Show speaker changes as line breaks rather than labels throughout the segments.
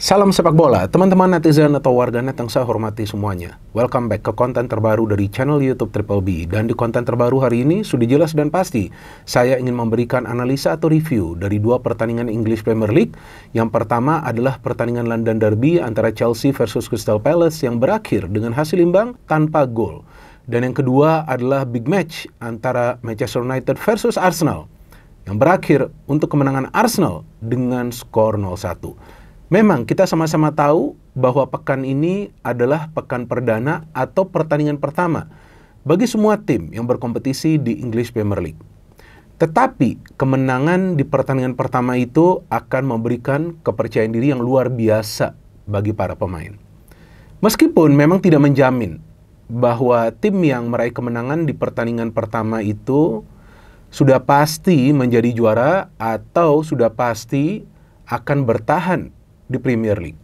Salam sepak bola, teman-teman netizen atau warganet yang saya hormati semuanya. Welcome back ke konten terbaru dari channel YouTube Triple B. Dan di konten terbaru hari ini, sudah jelas dan pasti, saya ingin memberikan analisa atau review dari dua pertandingan English Premier League. Yang pertama adalah pertandingan London Derby antara Chelsea versus Crystal Palace yang berakhir dengan hasil imbang tanpa gol. Dan yang kedua adalah big match antara Manchester United versus Arsenal yang berakhir untuk kemenangan Arsenal dengan skor 0-1. Memang kita sama-sama tahu bahwa pekan ini adalah pekan perdana atau pertandingan pertama bagi semua tim yang berkompetisi di English Premier League. Tetapi kemenangan di pertandingan pertama itu akan memberikan kepercayaan diri yang luar biasa bagi para pemain. Meskipun memang tidak menjamin bahwa tim yang meraih kemenangan di pertandingan pertama itu sudah pasti menjadi juara atau sudah pasti akan bertahan di Premier League.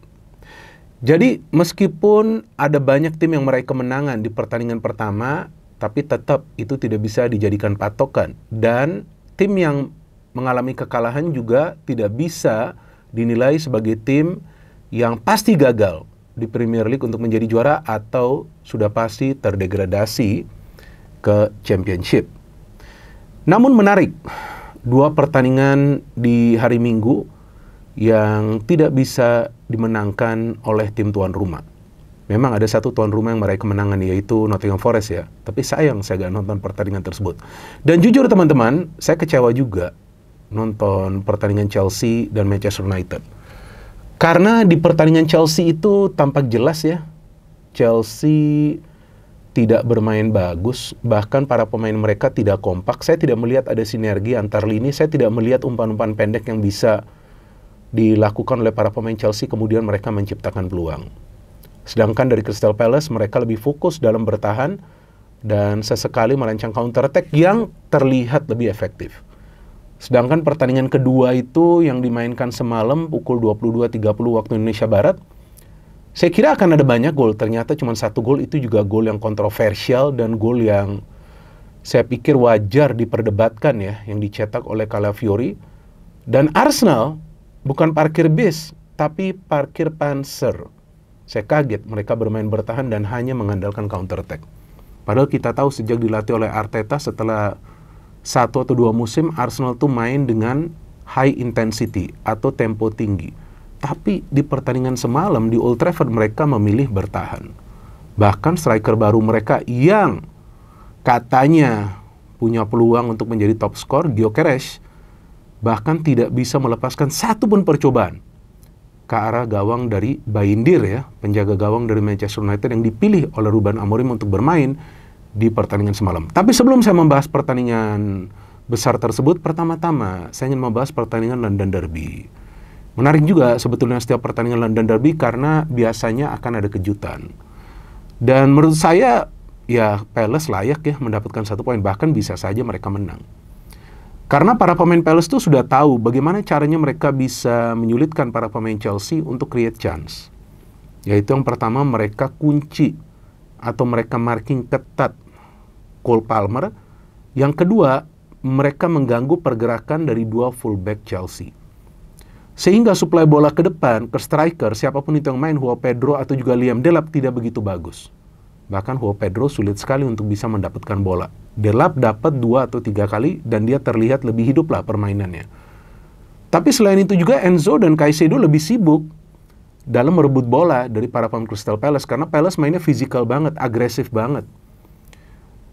Jadi meskipun ada banyak tim yang meraih kemenangan di pertandingan pertama, tapi tetap itu tidak bisa dijadikan patokan. Dan tim yang mengalami kekalahan juga tidak bisa dinilai sebagai tim yang pasti gagal di Premier League untuk menjadi juara atau sudah pasti terdegradasi ke Championship. Namun menarik, dua pertandingan di hari Minggu yang tidak bisa dimenangkan oleh tim tuan rumah. Memang ada satu tuan rumah yang meraih kemenangan, yaitu Nottingham Forest ya. Tapi sayang saya gak nonton pertandingan tersebut. Dan jujur teman-teman, saya kecewa juga nonton pertandingan Chelsea dan Manchester United. Karena di pertandingan Chelsea itu tampak jelas ya, Chelsea tidak bermain bagus, bahkan para pemain mereka tidak kompak. Saya tidak melihat ada sinergi antar lini, saya tidak melihat umpan-umpan pendek yang bisa dilakukan oleh para pemain Chelsea, kemudian mereka menciptakan peluang. Sedangkan dari Crystal Palace, mereka lebih fokus dalam bertahan dan sesekali merancang counter attack yang terlihat lebih efektif. Sedangkan pertandingan kedua itu yang dimainkan semalam pukul 22.30 waktu Indonesia Barat, saya kira akan ada banyak gol. Ternyata cuma satu gol, itu juga gol yang kontroversial dan gol yang saya pikir wajar diperdebatkan ya, yang dicetak oleh Calafiori. Dan Arsenal bukan parkir bis, tapi parkir panser. Saya kaget mereka bermain bertahan dan hanya mengandalkan counter attack. Padahal kita tahu sejak dilatih oleh Arteta setelah 1 atau 2 musim, Arsenal tuh main dengan high intensity atau tempo tinggi. Tapi di pertandingan semalam di Old Trafford mereka memilih bertahan. Bahkan striker baru mereka yang katanya punya peluang untuk menjadi top skor, Gyökeres, bahkan tidak bisa melepaskan satu pun percobaan ke arah gawang dari Bayindir ya, penjaga gawang dari Manchester United yang dipilih oleh Ruben Amorim untuk bermain di pertandingan semalam. Tapi sebelum saya membahas pertandingan besar tersebut, pertama-tama saya ingin membahas pertandingan London Derby. Menarik juga sebetulnya setiap pertandingan London Derby karena biasanya akan ada kejutan. Dan menurut saya ya Palace layak ya mendapatkan 1 poin, bahkan bisa saja mereka menang. Karena para pemain Palace itu sudah tahu bagaimana caranya mereka bisa menyulitkan para pemain Chelsea untuk create chance. Yaitu yang pertama, mereka kunci atau mereka marking ketat Cole Palmer. Yang kedua, mereka mengganggu pergerakan dari 2 fullback Chelsea. Sehingga suplai bola ke depan, ke striker, siapapun itu yang main, Joao Pedro atau juga Liam Delap tidak begitu bagus. Bahkan Joao Pedro sulit sekali untuk bisa mendapatkan bola. Delap dapat 2 atau 3 kali dan dia terlihat lebih hidup lah permainannya. Tapi selain itu juga Enzo dan Caicedo lebih sibuk dalam merebut bola dari para pemain Crystal Palace. Karena Palace mainnya fisikal banget, agresif banget.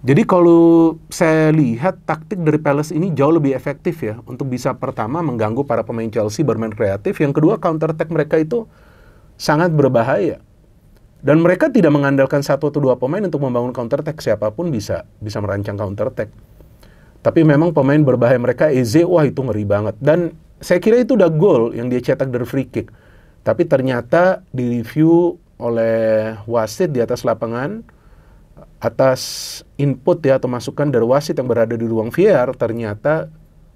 Jadi kalau saya lihat taktik dari Palace ini jauh lebih efektif ya. Untuk bisa pertama mengganggu para pemain Chelsea bermain kreatif. Yang kedua, counter attack mereka itu sangat berbahaya. Dan mereka tidak mengandalkan 1 atau 2 pemain untuk membangun counter attack. Siapapun bisa merancang counter attack. Tapi memang pemain berbahaya mereka, Eze, wah itu ngeri banget. Dan saya kira itu udah gol yang dia cetak dari free kick. Tapi ternyata di review oleh wasit di atas lapangan, atas input ya atau masukan dari wasit yang berada di ruang VAR, ternyata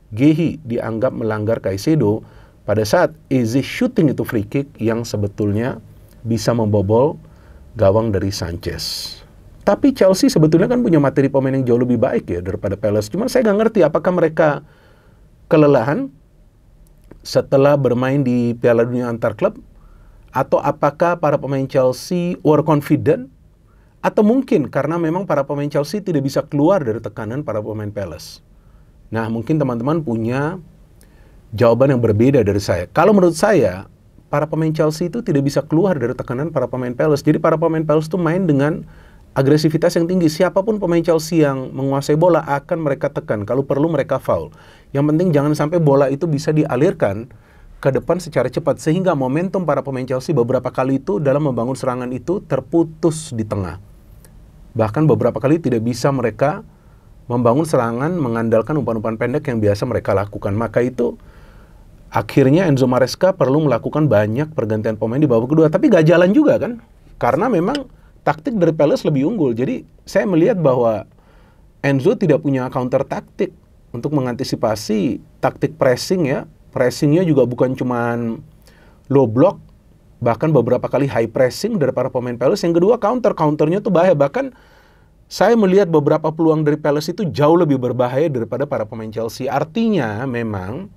Gehi dianggap melanggar Caicedo pada saat Eze shooting itu free kick yang sebetulnya bisa membobol gawang dari Sanchez. Tapi Chelsea sebetulnya kan punya materi pemain yang jauh lebih baik ya daripada Palace. Cuman saya nggak ngerti apakah mereka kelelahan setelah bermain di Piala Dunia antar klub Atau apakah para pemain Chelsea overconfident? Atau mungkin karena memang para pemain Chelsea tidak bisa keluar dari tekanan para pemain Palace. Nah, mungkin teman-teman punya jawaban yang berbeda dari saya. Kalau menurut saya, para pemain Chelsea itu tidak bisa keluar dari tekanan para pemain Palace. Jadi para pemain Palace itu main dengan agresivitas yang tinggi. Siapapun pemain Chelsea yang menguasai bola akan mereka tekan. Kalau perlu mereka foul. Yang penting jangan sampai bola itu bisa dialirkan ke depan secara cepat. Sehingga momentum para pemain Chelsea beberapa kali itu dalam membangun serangan itu terputus di tengah. Bahkan beberapa kali tidak bisa mereka membangun serangan mengandalkan umpan-umpan pendek yang biasa mereka lakukan. Maka itu akhirnya Enzo Maresca perlu melakukan banyak pergantian pemain di babak kedua. Tapi gak jalan juga kan. Karena memang taktik dari Palace lebih unggul. Jadi saya melihat bahwa Enzo tidak punya counter taktik untuk mengantisipasi taktik pressing ya. Pressingnya juga bukan cuman low block, bahkan beberapa kali high pressing dari para pemain Palace. Yang kedua counternya tuh bahaya. Bahkan saya melihat beberapa peluang dari Palace itu jauh lebih berbahaya daripada para pemain Chelsea. Artinya memang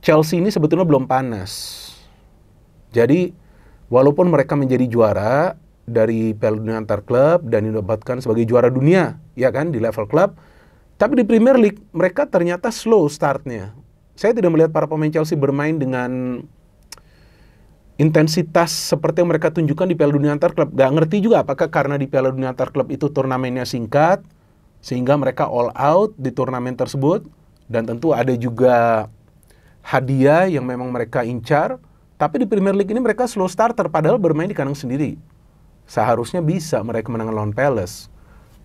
Chelsea ini sebetulnya belum panas. Jadi walaupun mereka menjadi juara dari Piala Dunia Antar Klub dan dinobatkan sebagai juara dunia, ya kan, di level klub, tapi di Premier League mereka ternyata slow startnya. Saya tidak melihat para pemain Chelsea bermain dengan intensitas seperti yang mereka tunjukkan di Piala Dunia Antar Klub. Gak ngerti juga apakah karena di Piala Dunia Antar Klub itu turnamennya singkat, sehingga mereka all out di turnamen tersebut, dan tentu ada juga hadiah yang memang mereka incar. Tapi di Premier League ini mereka slow starter, padahal bermain di kandang sendiri. Seharusnya bisa mereka menang lawan Palace.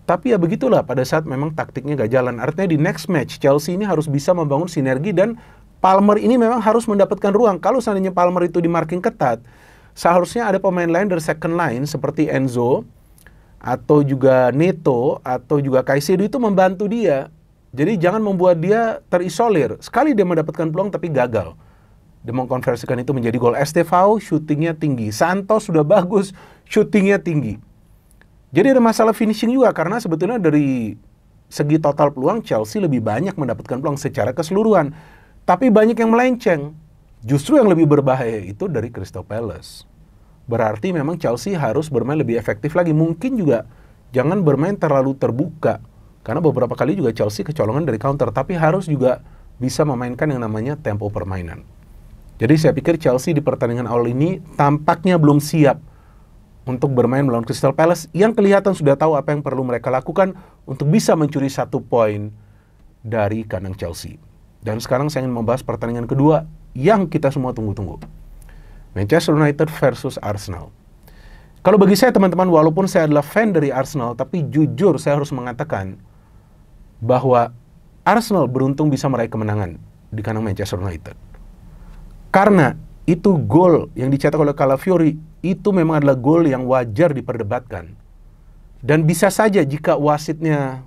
Tapi ya begitulah, pada saat memang taktiknya gak jalan. Artinya di next match, Chelsea ini harus bisa membangun sinergi dan Palmer ini memang harus mendapatkan ruang. Kalau seandainya Palmer itu di marking ketat, seharusnya ada pemain lain dari second line seperti Enzo, atau juga Neto, atau juga Caicedo itu membantu dia. Jadi jangan membuat dia terisolir. Sekali dia mendapatkan peluang tapi gagal. Dia mengkonversikan itu menjadi gol. Estevao syutingnya tinggi. Santos sudah bagus, syutingnya tinggi. Jadi ada masalah finishing juga, karena sebetulnya dari segi total peluang Chelsea lebih banyak mendapatkan peluang secara keseluruhan. Tapi banyak yang melenceng. Justru yang lebih berbahaya itu dari Crystal Palace. Berarti memang Chelsea harus bermain lebih efektif lagi. Mungkin juga jangan bermain terlalu terbuka. Karena beberapa kali juga Chelsea kecolongan dari counter. Tapi harus juga bisa memainkan yang namanya tempo permainan. Jadi saya pikir Chelsea di pertandingan awal ini tampaknya belum siap untuk bermain melawan Crystal Palace yang kelihatan sudah tahu apa yang perlu mereka lakukan untuk bisa mencuri 1 poin dari kandang Chelsea. Dan sekarang saya ingin membahas pertandingan kedua yang kita semua tunggu-tunggu. Manchester United versus Arsenal. Kalau bagi saya teman-teman, walaupun saya adalah fan dari Arsenal, tapi jujur saya harus mengatakan bahwa Arsenal beruntung bisa meraih kemenangan di kandang Manchester United. Karena itu gol yang dicetak oleh Calafiori itu memang adalah gol yang wajar diperdebatkan. Dan bisa saja jika wasitnya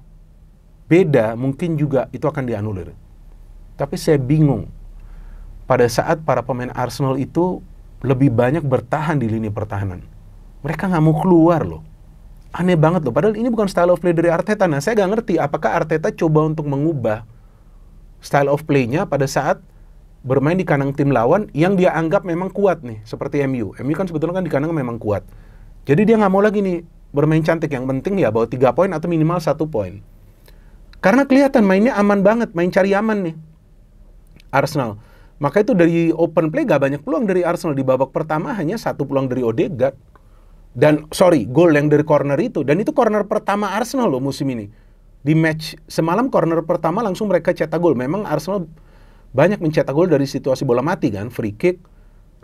beda, mungkin juga itu akan dianulir. Tapi saya bingung. Pada saat para pemain Arsenal itu lebih banyak bertahan di lini pertahanan. Mereka nggak mau keluar loh. Aneh banget loh. Padahal ini bukan style of play dari Arteta. Nah, saya nggak ngerti apakah Arteta coba untuk mengubah style of play-nya pada saat bermain di kandang tim lawan yang dia anggap memang kuat nih, seperti MU. MU kan sebetulnya kan di kandang memang kuat. Jadi dia nggak mau lagi nih bermain cantik, yang penting ya bawa 3 poin atau minimal 1 poin. Karena kelihatan mainnya aman banget, main cari aman nih Arsenal. Maka itu dari open play gak banyak peluang dari Arsenal. Di babak pertama hanya 1 peluang dari Odegaard. Dan gol yang dari corner itu. Dan itu corner pertama Arsenal loh musim ini. Di match semalam corner pertama langsung mereka cetak gol. Memang Arsenal banyak mencetak gol dari situasi bola mati kan, free kick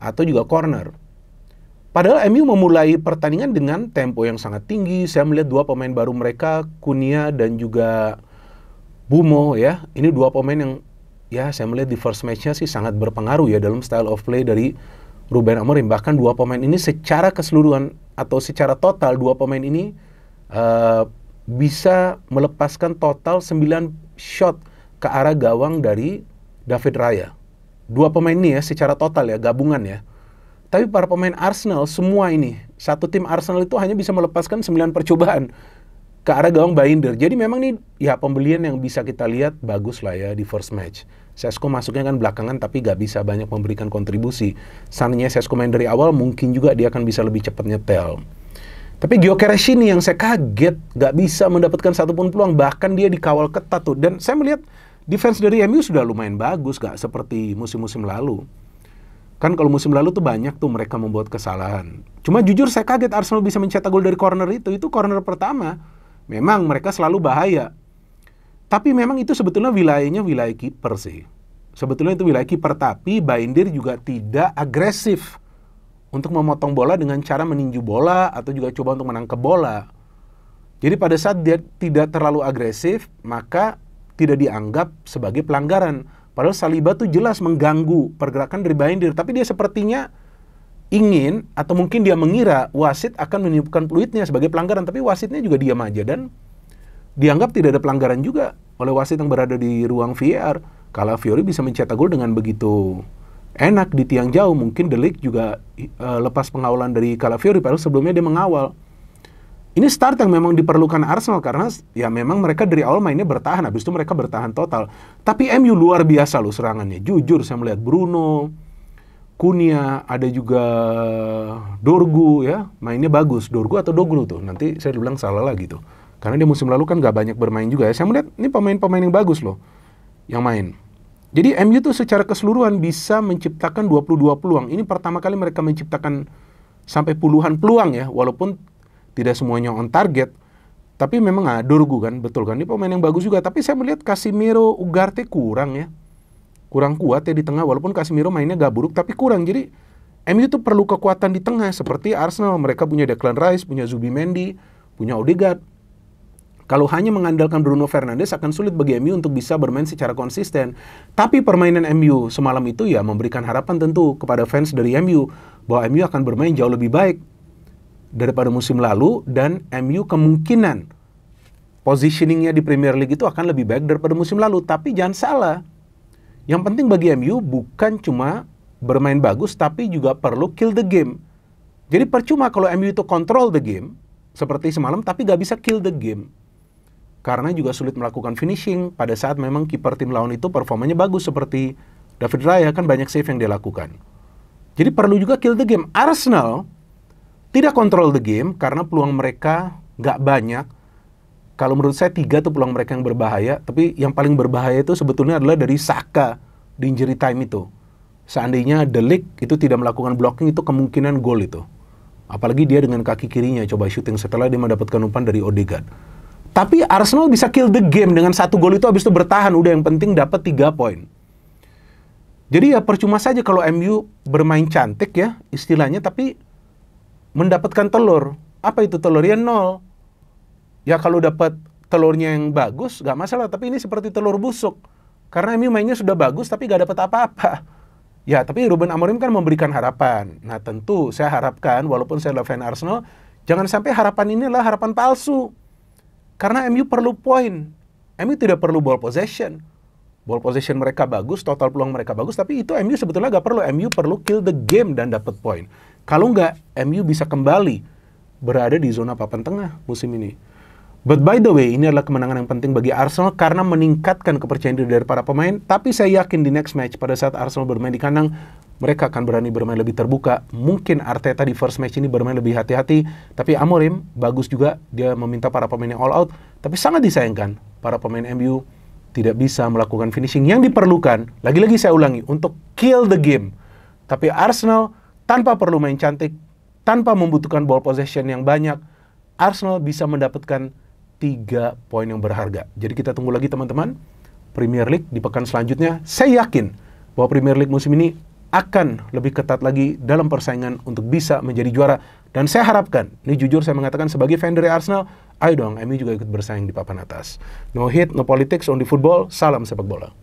atau juga corner. Padahal MU memulai pertandingan dengan tempo yang sangat tinggi. Saya melihat 2 pemain baru mereka, Cunha dan juga Bumo ya. Ini 2 pemain yang ya saya melihat di first match-nya sih sangat berpengaruh ya dalam style of play dari Ruben Amorim. Bahkan 2 pemain ini secara keseluruhan atau secara total 2 pemain ini bisa melepaskan total 9 shot ke arah gawang dari David Raya. 2 pemain ini ya secara total ya, gabungan ya. Tapi para pemain Arsenal semua ini, satu tim Arsenal itu hanya bisa melepaskan 9 percobaan. ke arah gawang Binder. Jadi memang nih ya pembelian yang bisa kita lihat bagus lah ya di first match. Sesko masuknya kan belakangan tapi gak bisa banyak memberikan kontribusi. Seandainya Sesko main dari awal mungkin juga dia akan bisa lebih cepat nyetel. Tapi Gyökeres ini yang saya kaget gak bisa mendapatkan satupun peluang, bahkan dia dikawal ketat tuh. Dan saya melihat defense dari MU sudah lumayan bagus, gak seperti musim-musim lalu. Kan kalau musim lalu tuh banyak tuh mereka membuat kesalahan. Cuma jujur saya kaget Arsenal bisa mencetak gol dari corner itu corner pertama. Memang mereka selalu bahaya. Tapi memang itu sebetulnya wilayahnya wilayah kiper sih. Sebetulnya itu wilayah kiper, tapi Binder juga tidak agresif untuk memotong bola dengan cara meninju bola atau juga coba untuk menangkap bola. Jadi pada saat dia tidak terlalu agresif, maka tidak dianggap sebagai pelanggaran. Padahal Saliba tuh jelas mengganggu pergerakan dari Binder, tapi dia sepertinya ingin atau mungkin dia mengira wasit akan meniupkan peluitnya sebagai pelanggaran, tapi wasitnya juga diam aja dan dianggap tidak ada pelanggaran juga oleh wasit yang berada di ruang VAR. Calafiori bisa mencetak gol dengan begitu enak di tiang jauh. Mungkin De Ligt juga lepas pengawalan dari Calafiori, padahal sebelumnya dia mengawal. Ini start yang memang diperlukan Arsenal karena ya memang mereka dari awal mainnya bertahan, habis itu mereka bertahan total. Tapi MU luar biasa loh serangannya. Jujur saya melihat Bruno, Cunha, ada juga Dorgu ya, mainnya bagus. Dorgu atau Doglu tuh, nanti saya bilang salah lagi tuh. Karena dia musim lalu kan gak banyak bermain juga ya. Saya melihat ini pemain-pemain yang bagus loh yang main. Jadi MU tuh secara keseluruhan bisa menciptakan 22 peluang. Ini pertama kali mereka menciptakan sampai puluhan peluang ya, walaupun tidak semuanya on target. Tapi memang Dorgu kan, betul kan, ini pemain yang bagus juga. Tapi saya melihat Casemiro, Ugarte kurang ya. Kurang kuat ya di tengah, walaupun Casemiro mainnya gak buruk, tapi kurang. Jadi MU tuh perlu kekuatan di tengah, seperti Arsenal. Mereka punya Declan Rice, punya Zubimendi, punya Odegaard. Kalau hanya mengandalkan Bruno Fernandes akan sulit bagi MU untuk bisa bermain secara konsisten. Tapi permainan MU semalam itu ya memberikan harapan tentu kepada fans dari MU bahwa MU akan bermain jauh lebih baik daripada musim lalu, dan MU kemungkinan positioningnya di Premier League itu akan lebih baik daripada musim lalu. Tapi jangan salah, yang penting bagi MU bukan cuma bermain bagus, tapi juga perlu kill the game. Jadi percuma kalau MU itu control the game seperti semalam tapi gak bisa kill the game. Karena juga sulit melakukan finishing pada saat memang kiper tim lawan itu performanya bagus seperti David Raya, kan banyak save yang dia lakukan. Jadi perlu juga kill the game. Arsenal tidak control the game karena peluang mereka nggak banyak. Kalau menurut saya 3 tuh peluang mereka yang berbahaya, tapi yang paling berbahaya itu sebetulnya adalah dari Saka di injury time itu. Seandainya De Ligt itu tidak melakukan blocking, itu kemungkinan gol itu. Apalagi dia dengan kaki kirinya coba shooting setelah dia mendapatkan umpan dari Odegaard. Tapi Arsenal bisa kill the game dengan 1 gol itu, habis itu bertahan. Udah, yang penting dapat 3 poin. Jadi ya percuma saja kalau MU bermain cantik ya istilahnya, tapi mendapatkan telur. Apa itu telur? Ya 0. Ya kalau dapat telurnya yang bagus gak masalah, tapi ini seperti telur busuk. Karena MU mainnya sudah bagus tapi gak dapat apa-apa. Ya tapi Ruben Amorim kan memberikan harapan. Nah tentu saya harapkan, walaupun saya adalah fan Arsenal, jangan sampai harapan ini adalah harapan palsu. Karena MU perlu poin. MU tidak perlu ball possession. Ball possession mereka bagus, total peluang mereka bagus, tapi itu MU sebetulnya gak perlu. MU perlu kill the game dan dapat poin. Kalau nggak, MU bisa kembali berada di zona papan tengah musim ini. But by the way, ini adalah kemenangan yang penting bagi Arsenal karena meningkatkan kepercayaan diri dari para pemain. Tapi saya yakin di next match, pada saat Arsenal bermain di kandang, mereka akan berani bermain lebih terbuka. Mungkin Arteta di first match ini bermain lebih hati-hati, tapi Amorim bagus juga, dia meminta para pemainnya all out. Tapi sangat disayangkan, para pemain MU tidak bisa melakukan finishing yang diperlukan. Lagi-lagi saya ulangi, untuk kill the game. Tapi Arsenal tanpa perlu main cantik, tanpa membutuhkan ball possession yang banyak, Arsenal bisa mendapatkan 3 poin yang berharga. Jadi kita tunggu lagi teman-teman, Premier League di pekan selanjutnya. Saya yakin bahwa Premier League musim ini akan lebih ketat lagi dalam persaingan untuk bisa menjadi juara. Dan saya harapkan, ini jujur saya mengatakan sebagai fan dari Arsenal, ayo dong MU juga ikut bersaing di papan atas. No hate, no politics, only football. Salam sepak bola.